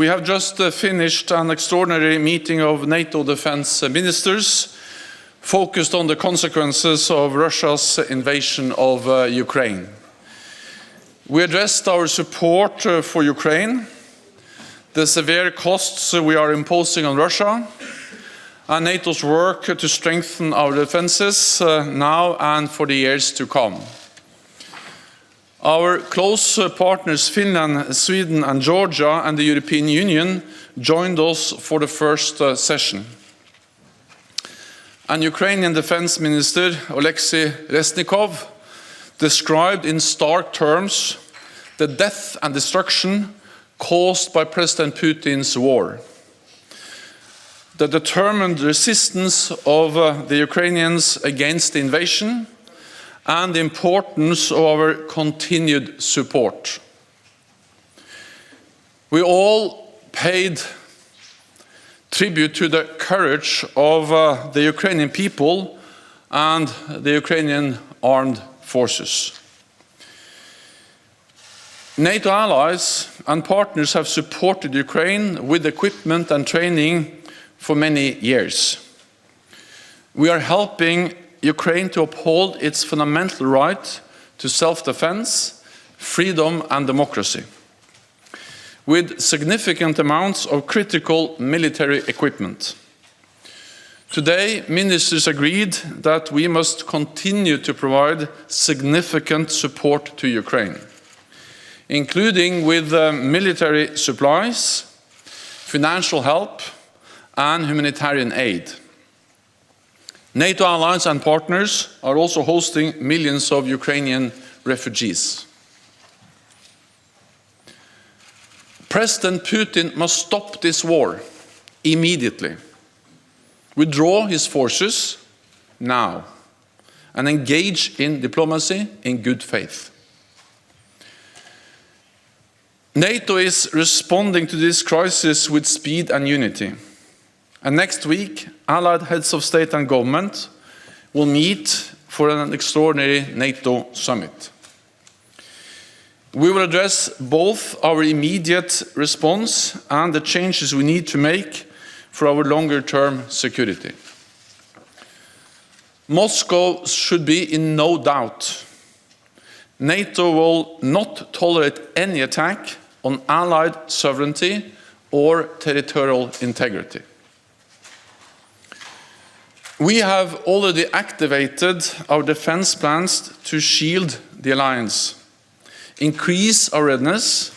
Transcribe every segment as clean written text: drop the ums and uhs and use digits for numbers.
We have just finished an extraordinary meeting of NATO Defence Ministers focused on the consequences of Russia's invasion of Ukraine. We addressed our support for Ukraine, the severe costs we are imposing on Russia, and NATO's work to strengthen our defences now and for the years to come. Our close partners Finland, Sweden and Georgia and the European Union joined us for the first session. And Ukrainian Defence Minister Oleksii Reznikov described in stark terms the death and destruction caused by President Putin's war. The determined resistance of the Ukrainians against the invasion and the importance of our continued support. We all paid tribute to the courage of the Ukrainian people and the Ukrainian armed forces. NATO allies and partners have supported Ukraine with equipment and training for many years. We are helping Ukraine to uphold its fundamental right to self-defense, freedom and democracy, with significant amounts of critical military equipment. Today, ministers agreed that we must continue to provide significant support to Ukraine, including with military supplies, financial help and humanitarian aid. NATO allies and partners are also hosting millions of Ukrainian refugees. President Putin must stop this war immediately, withdraw his forces now, and engage in diplomacy in good faith. NATO is responding to this crisis with speed and unity. And next week, allied heads of state and government will meet for an extraordinary NATO summit. We will address both our immediate response and the changes we need to make for our longer-term security. Moscow should be in no doubt. NATO will not tolerate any attack on allied sovereignty or territorial integrity. We have already activated our defense plans to shield the alliance, increase our readiness,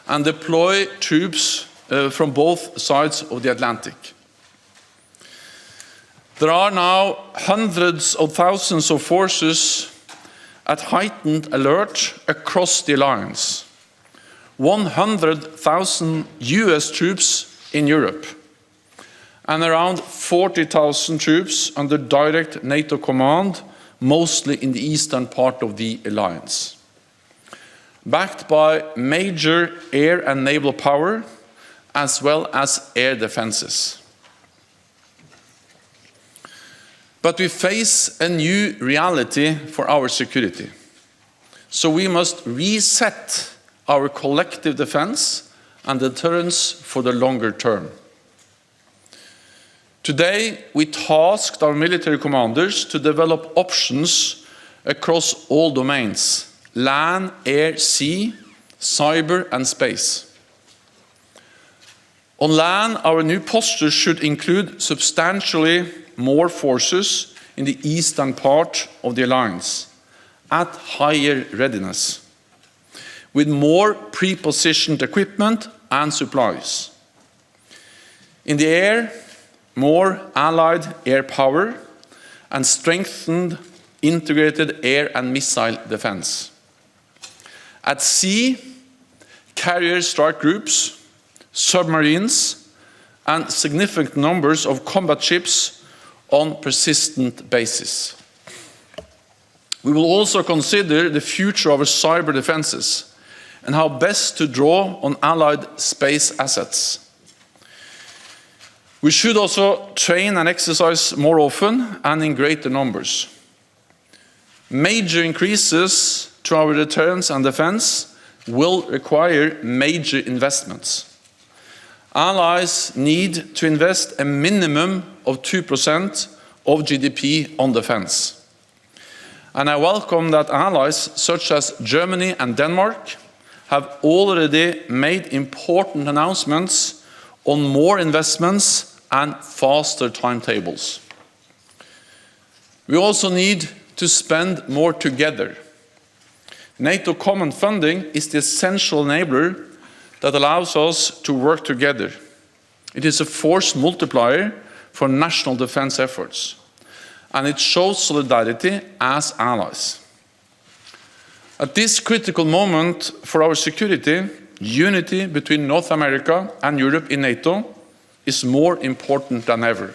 and deploy troops from both sides of the Atlantic. There are now hundreds of thousands of forces at heightened alert across the alliance. 100,000 US troops in Europe, and around 40,000 troops under direct NATO command, mostly in the eastern part of the alliance, backed by major air and naval power, as well as air defenses. But we face a new reality for our security, so we must reset our collective defense and deterrence for the longer term. Today, we tasked our military commanders to develop options across all domains: land, air, sea, cyber and space. On land, our new posture should include substantially more forces in the eastern part of the alliance, at higher readiness, with more pre-positioned equipment and supplies. In the air, more allied air power and strengthened integrated air and missile defense. At sea, carrier strike groups, submarines, and significant numbers of combat ships on persistent basis. We will also consider the future of our cyber defenses and how best to draw on allied space assets. We should also train and exercise more often and in greater numbers. Major increases to our deterrence and defense will require major investments. allies need to invest a minimum of 2% of GDP on defense. And I welcome that allies such as Germany and Denmark have already made important announcements on more investments and faster timetables. We also need to spend more together. NATO common funding is the essential enabler that allows us to work together. It is a force multiplier for national defense efforts, and it shows solidarity as allies. At this critical moment for our security, unity between North America and Europe in NATO is more important than ever.